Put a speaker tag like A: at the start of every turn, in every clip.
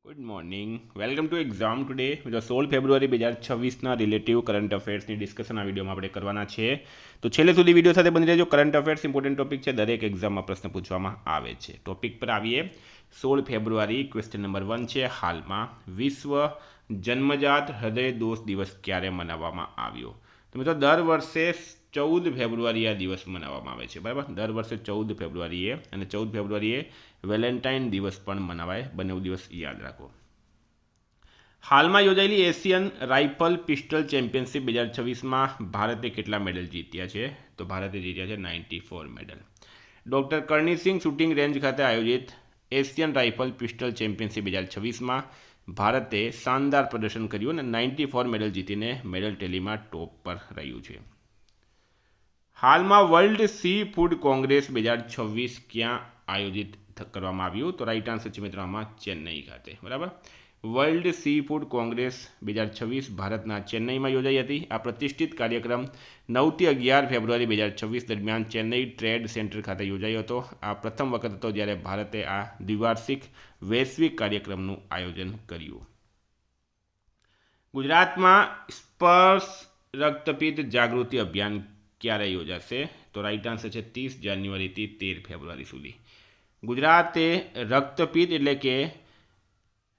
A: Good morning welcome to exam today મિત્રો 16 ફેબ્રુઆરી 2026ના relative current અફેર્સની discussion આ વિડીયોમાં આપણે કરવાના છે. તો છેલ્લે સુધી વિડીયો સાથે બની રહેજો. કરંટ અફેર્સ ઇમ્પોર્ટન્ટ ટોપિક છે, દરેક એક્ઝામમાં પ્રશ્ન પૂછવામાં આવે છે. ટોપિક પર આવીએ. 16 ફેબ્રુઆરી ક્વેશ્ચન નંબર 1 છે. હાલમાં વિશ્વ જન્મજાત હૃદય દોષ દિવસ ક્યારે મનાવવામાં આવ્યો? તો મિત્રો દર વર્ષે 14 ફેબ્રુઆરી આ દિવસ મનાવવામાં આવે છે, બરાબર. દર વર્ષે 14 ફેબ્રુઆરીએ, અને 14 ફેબ્રુઆરીએ વેલેન્ટાઇન દિવસ પણ મનાવાય. બંને દિવસ યાદ રાખો. હાલમાં યોજાયેલી એશિયન રાઇફલ પિસ્ટલ ચેમ્પિયનશિપ 2026માં ભારતે કેટલા મેડલ જીત્યા છે? તો ભારતે જીત્યા છે 94 મેડલ. ડૉક્ટર કરણી સિંહ શૂટિંગ રેન્જ ખાતે આયોજિત એશિયન રાઇફલ પિસ્ટલ ચેમ્પિયનશિપ 2026માં ભારતે શાનદાર પ્રદર્શન કર્યું અને 94 મેડલ જીતીને મેડલ ટેલીમાં ટોપ પર રહ્યું છે. હાલમાં વર્લ્ડ સી ફૂડ કોંગ્રેસ 2026 ક્યાં આયોજિત કરવામાં આવ્યું? તો રાઈટ આન્સર છે મિત્રો આમાં ચેન્નઈ ખાતે, બરાબર. વર્લ્ડ સી ફૂડ કોંગ્રેસ 2026 ભારતના ચેન્નઈમાં યોજાઈ હતી. આ પ્રતિષ્ઠિત કાર્યક્રમ 9થી 11 ફેબ્રુઆરી 2026 દરમિયાન ચેન્નઈ ટ્રેડ સેન્ટર ખાતે યોજાયો હતો. આ પ્રથમ વખત હતો જ્યારે ભારતે આ દ્વિવાર્ષિક વૈશ્વિક કાર્યક્રમનું આયોજન કર્યું. ગુજરાતમાં સ્પર્શ રક્તપિત્ત જાગૃતિ અભિયાન ક્યારે યોજાશે? તો રાઈટ આન્સર છે 30 જાન્યુઆરીથી 13 ફેબ્રુઆરી સુધી. ગુજરાતે રક્તપિત્ત એટલે કે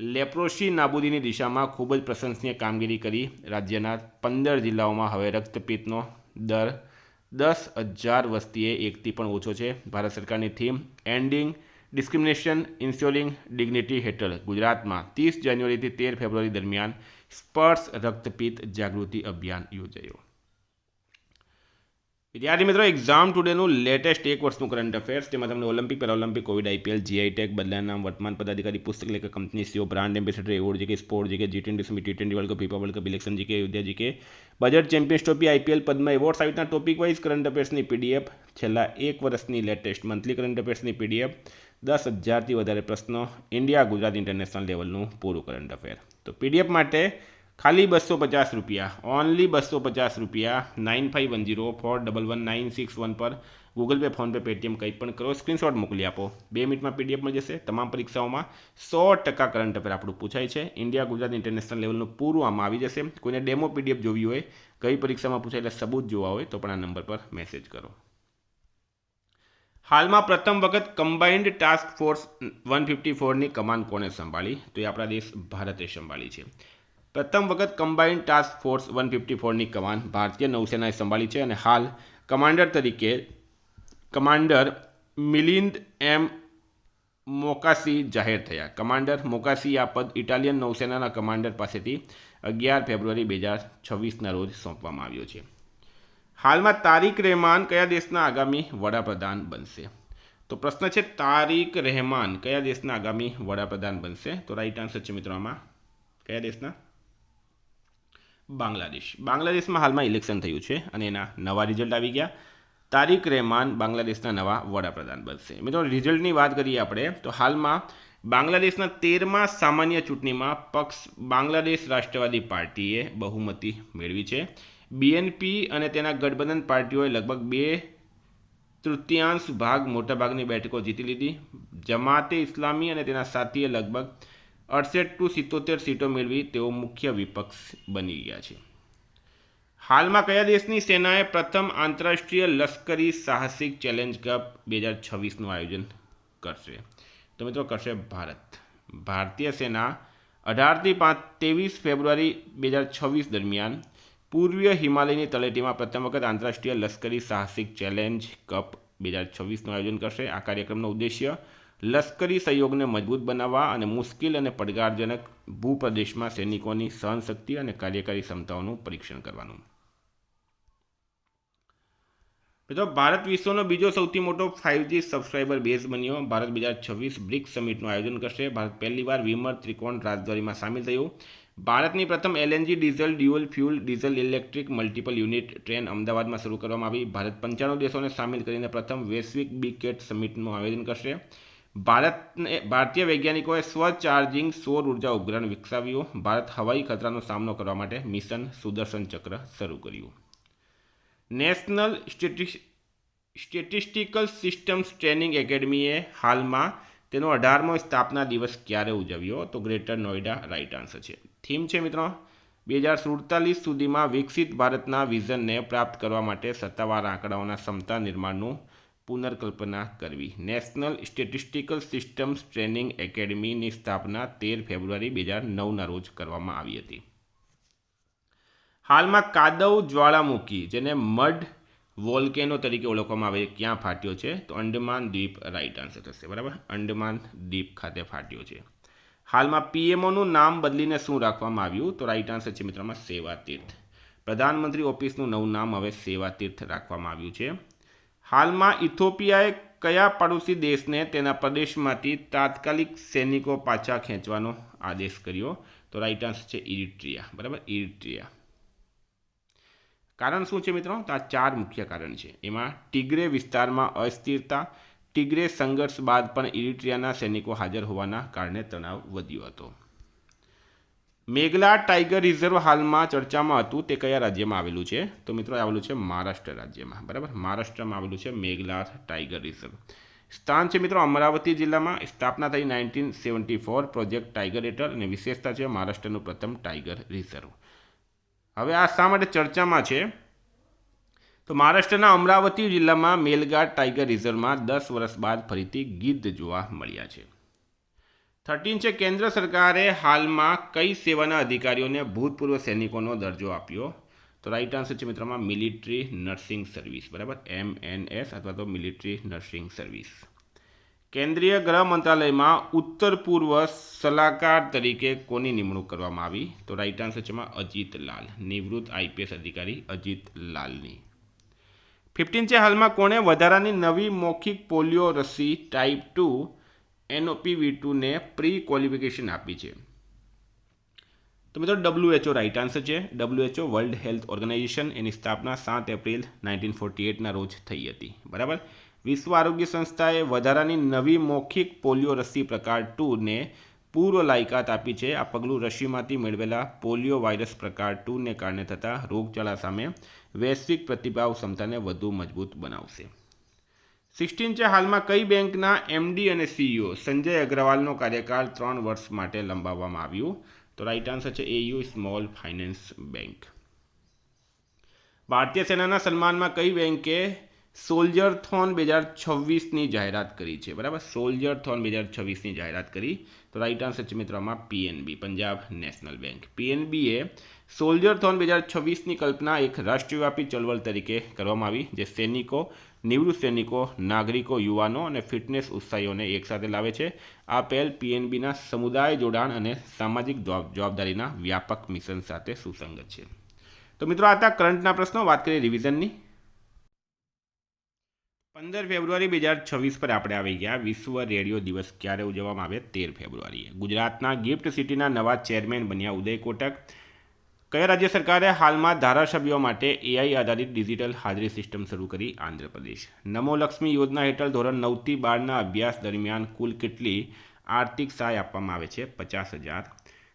A: લેપ્રોસી નાબૂદીની દિશામાં ખૂબ જ પ્રશંસનીય કામગીરી કરી. રાજ્યના 15 જિલ્લાઓમાં હવે રક્તપિત્તનો દર 10,000 વસ્તીએ એકથી પણ ઓછો છે. ભારત સરકારની થીમ એન્ડિંગ ડિસ્ક્રિમિનેશન ઇન્સ્યોરિંગ ડિગ્નિટી હેઠળ ગુજરાતમાં 30 જાન્યુઆરીથી 13 ફેબ્રુઆરી દરમિયાન સ્પર્શ રક્તપિત્ત જાગૃતિ અભિયાન યોજાયો. વિદ્યાર્થી મિત્રો, એક્ઝામ ટુડેનું લેટેસ્ટ એક વર્ષનું કરંટ અફેર્સ, તેમાં તમને Olympic, Paralympic, COVID, IPL, GI tag, બદલાના નામ, વર્તમાન પદાધિકારી, પુસ્તક લેખક, company CEO, brand ambassador, award GK, sport GK, G20 summit, T20 world cup, FIFA world cup, election GK, Ayodhya GK, budget, champions trophy, IPL, Padma award સહિતના topic wise current અફેર્સની PDF, છેલ્લા એક વર્ષની લેટેસ્ટ મંથલી કરંટ અફેર્સની PDF, 10,000થી વધારે પ્રશ્નો, India Gujarat international લેવલનું પૂરું કરંટ અફેર. તો પીડીએફ માટે ખાલી 250 રૂપિયા, ઓનલી 250 રૂપિયા, 9510411961 પર ગૂગલ પે, ફોનપે, પેટીએમ કંઈ પણ કરો, સ્ક્રીનશોટ મોકલી આપો. 2 મિનિટમાં પીડીએફ મળી જશે. તમામ પરીક્ષાઓમાં 100% કરંટ અફેર આપણું પૂછાય છે. ઇન્ડિયા ગુજરાત ઇન્ટરનેશનલ લેવલનું પૂરું આમાં આવી જશે. કોઈને ડેમો પીડીએફ જોવી હોય, કઈ પરીક્ષામાં પૂછાયેલા સબૂત જોવા હોય, તો પણ આ નંબર પર મેસેજ કરો. હાલમાં પ્રથમ વખત કમ્બાઇન્ડ ટાસ્ક ફોર્સ 154ની કમાન કોણે સંભાળી? તો એ આપણા દેશ ભારતે સંભાળી છે. પ્રથમ વખત કમ્બાઇન્ડ ટાસ્ક ફોર્સ 154ની કમાન ભારતીય નૌસેનાએ સંભાળી છે અને હાલ કમાન્ડર તરીકે કમાન્ડર મિલિંદ એમ મોકાસી જાહેર થયા. કમાન્ડર મોકાસી આ પદ ઇટાલિયન નૌસેનાના કમાન્ડર પાસેથી 11 ફેબ્રુઆરી 2026ના રોજ સોંપવામાં આવ્યો છે. હાલમાં તારિક રહેમાન કયા દેશના આગામી વડાપ્રધાન બનશે? તો પ્રશ્ન છે તારિક રહેમાન કયા દેશના આગામી વડાપ્રધાન બનશે? તો રાઈટ આન્સર છે મિત્રો આમાં કયા દેશના? બાંગ્લાદેશ. બાંગ્લાદેશમાં હાલમાં ઇલેક્શન થયું છે અને એના નવા રિઝલ્ટ આવી ગયા. તારિક રહેમાન બાંગ્લાદેશના નવા વડાપ્રધાન બનશે. મિત્રો રિઝલ્ટની વાત કરીએ આપણે તો હાલમાં બાંગ્લાદેશના 13મા સામાન્ય ચૂંટણીમાં પક્ષ બાંગ્લાદેશ રાષ્ટ્રવાદી પાર્ટીએ બહુમતી મેળવી છે. બીએનપી અને તેના ગઠબંધન પાર્ટીઓએ લગભગ 2/3 ભાગ મોટાભાગની બેઠકો જીતી લીધી. જમાતે ઇસ્લામી અને તેના સાથીએ લગભગ 68-77 સીટો મેળવી તેઓ મુખ્ય વિપક્ષ બની ગયા છે. હાલમાં કયા દેશની સેનાએ પ્રથમ આંતરરાષ્ટ્રીય લશ્કરી સાહસિક ચેલેન્જ કપ 2026નું આયોજન કરશે? તો મિત્રો કરશે ભારત. ભારતીય સેના 18થી 23 ફેબ્રુઆરી 2026 દરમિયાન પૂર્વીય હિમાલયની તળેટીમાં પ્રથમ વખત આંતરરાષ્ટ્રીય લશ્કરી સાહસિક ચેલેન્જ કપ 2026નું આયોજન કરશે. આ કાર્યક્રમનો ઉદ્દેશ્ય લશ્કરી સહયોગને મજબૂત બનાવવા અને મુશ્કેલ અને પડકારજનક ભૂપ્રદેશમાં સૈનિકોની સહનશક્તિ અને કાર્યકારી ક્ષમતાઓનું પરીક્ષણ કરવાનું. મિત્રો ભારત વિશ્વનો બીજો સૌથી મોટો 5G સબસ્ક્રાઇબર બેઝ બન્યો. ભારત 2026 બ્રિક્સ સમિટનું આયોજન કરશે. ભારત પહેલીવાર વિમર ત્રિકોણ રાજદ્વારીમાં સામેલ થયું. ભારતની પ્રથમ LNG diesel dual fuel diesel electric multiple unit train અમદાવાદમાં શરૂ કરવામાં આવી. ભારત 95 દેશોને સામેલ કરીને પ્રથમ વૈશ્વિક બિગ કેટ સમિટનું આયોજન કરશે. ભારતીય વૈજ્ઞાનિકોએ સ્વચાર્જિંગ સૌર ઉર્જા ઉપગ્રહ વિકસાવ્યું. ભારત હવાઈ ખતરાનો સામનો કરવા માટે મિશન સુદર્શન ચક્ર શરૂ કર્યું. નેશનલ સ્ટેટિસ્ટિકલ સિસ્ટમ્સ ટ્રેનિંગ એકેડમીએ હાલમાં તેનો 18મો સ્થાપના દિવસ ક્યારે ઉજવ્યો? તો ગ્રેટર નોઈડા રાઈટ આન્સર છે. થીમ છે મિત્રો 2047 સુધીમાં વિકસિત ભારતના વિઝનને પ્રાપ્ત કરવા માટે સત્તાવાર આંકડાઓના ક્ષમતા નિર્માણનું પુનર્કલ્પના કરવી. નેશનલ સ્ટેટિસ્ટિકલ સિસ્ટમ્સ ટ્રેનિંગ એકેડમીની સ્થાપના 13 ફેબ્રુઆરી 2009ના રોજ કરવામાં આવી હતી. હાલમાં કાદવ જ્વાળામુખી જેને મડ વોલ્કેનો તરીકે ઓળખવામાં આવે ક્યાં ફાટ્યો છે? તો અંડમાન દ્વીપ રાઈટ આન્સર થશે. બરાબર, અંડમાન દ્વીપ ખાતે ફાટ્યો છે. હાલમાં પીએમઓનું નામ બદલીને શું રાખવામાં આવ્યું? તો રાઈટ આન્સર છે મિત્રોમાં સેવા તીર્થ. પ્રધાનમંત્રી ઓફિસનું નવું નામ હવે સેવા તીર્થ રાખવામાં આવ્યું છે. હાલમાં ઇથોપિયાએ કયા પડોશી દેશને તેના પ્રદેશમાંથી તાત્કાલિક સૈનિકો પાછા ખેંચવાનો આદેશ કર્યો? તો રાઈટ આન્સર છે ઇરિટ્રિયા. બરાબર, ઇરિટ્રિયા. કારણ શું છે મિત્રો? તો આ 4 મુખ્ય કારણ છે. એમાં ટિગ્રે વિસ્તારમાં અસ્થિરતા, ટિગ્રે સંઘર્ષ બાદ પણ ઇરિટ્રિયાના સૈનિકો હાજર હોવાના કારણે તણાવ વધ્યો હતો. મેઘલા ટાઈગર રિઝર્વ હાલમાં ચર્ચામાં હતું તે કયા રાજ્યમાં આવેલું છે? તો મિત્રો આવેલું છે મહારાષ્ટ્ર રાજ્યમાં. બરાબર, મહારાષ્ટ્રમાં આવેલું છે મેઘલા ટાઈગર રિઝર્વ. સ્થાન છે મિત્રો અમરાવતી જિલ્લામાં. સ્થાપના થઈ 1974 પ્રોજેક્ટ ટાઈગર હેઠળ અને વિશેષતા છે મહારાષ્ટ્રનું પ્રથમ ટાઈગર રિઝર્વ. હવે આ શા માટે ચર્ચામાં છે? તો મહારાષ્ટ્રના અમરાવતી જિલ્લામાં મેલઘાટ ટાઈગર રિઝર્વમાં 10 વર્ષ બાદ ફરીથી ગીધ જોવા મળ્યા છે. 13 છે કેન્દ્ર સરકારે હાલમાં કઈ સેવાના અધિકારીઓને ભૂતપૂર્વ સૈનિકોનો દરજ્જો આપ્યો? તો રાઈટ આન્સર છે મિત્રોમાં મિલિટરી નર્સિંગ સર્વિસ. બરાબર, MNS અથવા તો મિલિટરી નર્સિંગ સર્વિસ. કેન્દ્રીય ગૃહ મંત્રાલયમાં ઉત્તર પૂર્વ સલાહકાર તરીકે કોની નિમણૂક કરવામાં આવી? તો રાઈટ આન્સર છે અજીત લાલ. નિવૃત્ત IPS અધિકારી અજીત લાલની. 15 છે હાલમાં કોણે વધારાની નવી મૌખિક પોલિયો રસી ટાઈપ 2 NOPV2 ને પ્રી ક્વોલિફિકેશન આપી છે? તો મિત્રો WHO રાઈટ આન્સર છે. WHO વર્લ્ડ હેલ્થ ઓર્ગેનાઇઝેશન એની સ્થાપના 7 એપ્રિલ 1948ના રોજ થઈ હતી. બરાબર, વિશ્વ આરોગ્ય સંસ્થાએ વધારાની નવી મૌખિક પોલિયો રસી પ્રકાર 2 ને પૂર્વ લાયકાત આપી છે. આ પગલું રસીમાંથી મેળવેલા પોલિયો વાયરસ પ્રકાર 2 ને કારણે થતા રોગચાળા સામે વૈશ્વિક પ્રતિભાવ ક્ષમતાને વધુ મજબૂત બનાવશે. 16 છે હાલમાં કઈ બેંકના MD અને CEO સંજય અગ્રવાલનો કાર્યકાળ 3 વર્ષ માટે લંબાવવામાં આવ્યું? તો રાઈટ આન્સર છે AU સ્મોલ ફાઇનાન્સ બેંક. ભારતીય સેનાના સન્માનમાં કઈ બેંકે સોલ્જરથોન 2026ની જાહેરાત કરી છે? બરાબર, સોલ્જરથોન 2026ની જાહેરાત કરી. તો રાઈટ આન્સર છે મિત્રોમાં PNB પંજાબ નેશનલ બેંક. PNBએ સોલ્જરથોન 2026ની કલ્પના એક રાષ્ટ્રવ્યાપી ચળવળ તરીકે કરવામાં આવી જે સૈનિકો, નિવૃત્ત સૈનિકો, નાગરિકો, યુવાનો અને ફિટનેસ ઉત્સાહીઓને એકસાથે લાવે છે. આ પહેલ PNBના સમુદાય જોડાણ અને સામાજિક જવાબદારીના વ્યાપક મિશન સાથે સુસંગત છે. તો મિત્રો આ હતા કરંટના પ્રશ્નો. વાત કરીએ રિવિઝનની. 15 ફેબ્રુઆરી 2026 પર આપણે આવી ગયા. વિશ્વ રેડિયો દિવસ ક્યારે ઉજવવામાં આવે? 13 ફેબ્રુઆરીએ. ગુજરાતના ગિફ્ટ સિટીના નવા ચેરમેન બન્યા ઉદય કોટક. કયા રાજ્ય સરકારે હાલમાં ધારાસભ્યો માટે AI આધારિત ડિજિટલ હાજરી સિસ્ટમ શરૂ કરી? આંધ્રપ્રદેશ. નમો લક્ષ્મી યોજના હેઠળ ધોરણ 9 થી 12ના અભ્યાસ દરમિયાન કુલ કેટલી આર્થિક સહાય આપવામાં આવે છે? 50,000.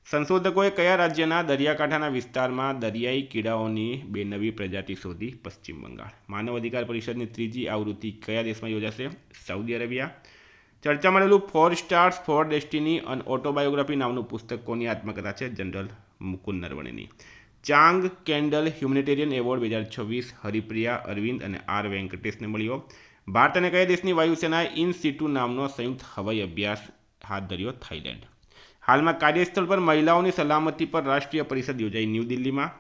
A: સંશોધકોએ કયા રાજ્યના દરિયાકાંઠાના વિસ્તારમાં દરિયાઈ કીડાઓની 2 નવી પ્રજાતિ શોધી? પશ્ચિમ બંગાળ. માનવ અધિકાર પરિષદની 3જી આવૃત્તિ કયા દેશમાં યોજાશે? Saudi Arabia. ચર્ચામાં રહેલું 4 સ્ટાર્સ 4 ડેસ્ટિની અન ઓટોબાયોગ્રાફી નામનું પુસ્તક કોની આત્મકથા છે? જનરલ મુકુંદ નરવણેની. ચાંગ કેન્ડલ હ્યુમેનિટેરિયન એવોર્ડ 2026 હરિપ્રિયા અરવિંદ અને R વેંકટેશને મળ્યો. ભારત અને કયા દેશની વાયુસેનાએ ઇન સિટુ નામનો સંયુક્ત હવાઈ અભ્યાસ હાથ ધર્યો? થાઇલેન્ડ. હાલમાં કાર્યસ્થળ પર મહિલાઓની સલામતી પર રાષ્ટ્રીય પરિષદ યોજાઈ ન્યૂ દિલ્હીમાં.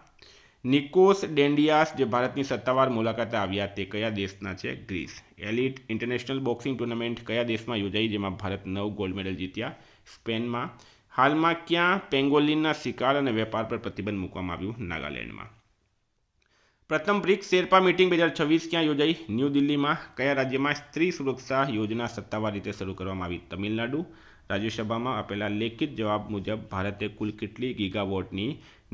A: નિકોસ ડેન્ડિયાસ જે ભારતની સત્તાવાર મુલાકાતે આવ્યા તે કયા દેશના છે? Greece. Elite international boxing tournament કયા દેશમાં યોજાઈ જેમાં ભારત 9 ગોલ્ડ મેડલ જીત્યા? સ્પેનમાં. હાલમાં ક્યાં પેંગોલિનના શિકાર અને વેપાર પર પ્રતિબંધ મૂકવામાં આવ્યું? નાગાલેન્ડમાં. પ્રથમ બ્રિક્સ શેરપા મીટિંગ 2026 ક્યાં યોજાઈ? ન્યૂ દિલ્હીમાં. કયા રાજ્યમાં સ્ત્રી સુરક્ષા યોજના સત્તાવાર રીતે શરૂ કરવામાં આવી? તમિલનાડુ. રાજ્યસભામાં આપેલા લેખિત જવાબ મુજબ ભારતે કુલ કેટલી ગીગાવોટની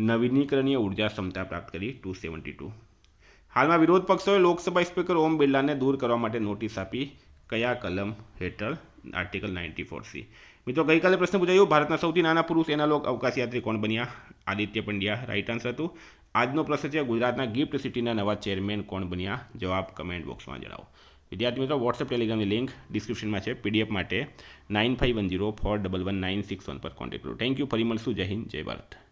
A: નવીનીકરણીય ઉર્જા ક્ષમતા પ્રાપ્ત કરી? 272. હાલમાં વિરોધ પક્ષોએ લોકસભા સ્પીકર ઓમ બિરલાને દૂર કરવા માટે નોટિસ આપી કયા કલમ હેઠળ? Article 94C. મિત્રો ગઈકાલે પ્રશ્ન પૂછાયો ભારતના સૌથી નાના પુરુષ એનાલોગ અવકાશયાત્રી કોણ બન્યા? આદિત્ય પંડ્યા રાઈટ આન્સર હતું. આજનો પ્રશ્ન છે ગુજરાતના ગિફ્ટ સિટીના નવા ચેરમેન કોણ બન્યા? જવાબ કમેન્ટ બોક્સમાં જણાવો. વિદ્યાર્થી મિત્રો વોટ્સએપ ટેલિગ્રામની લિંક ડિસ્ક્રિપ્શનમાં છે. PDF માટે 9510411961 પર કોન્ટેક્ટ કરો. Thank you. ફરી મળશું. જય હિન્દ, જય ભારત.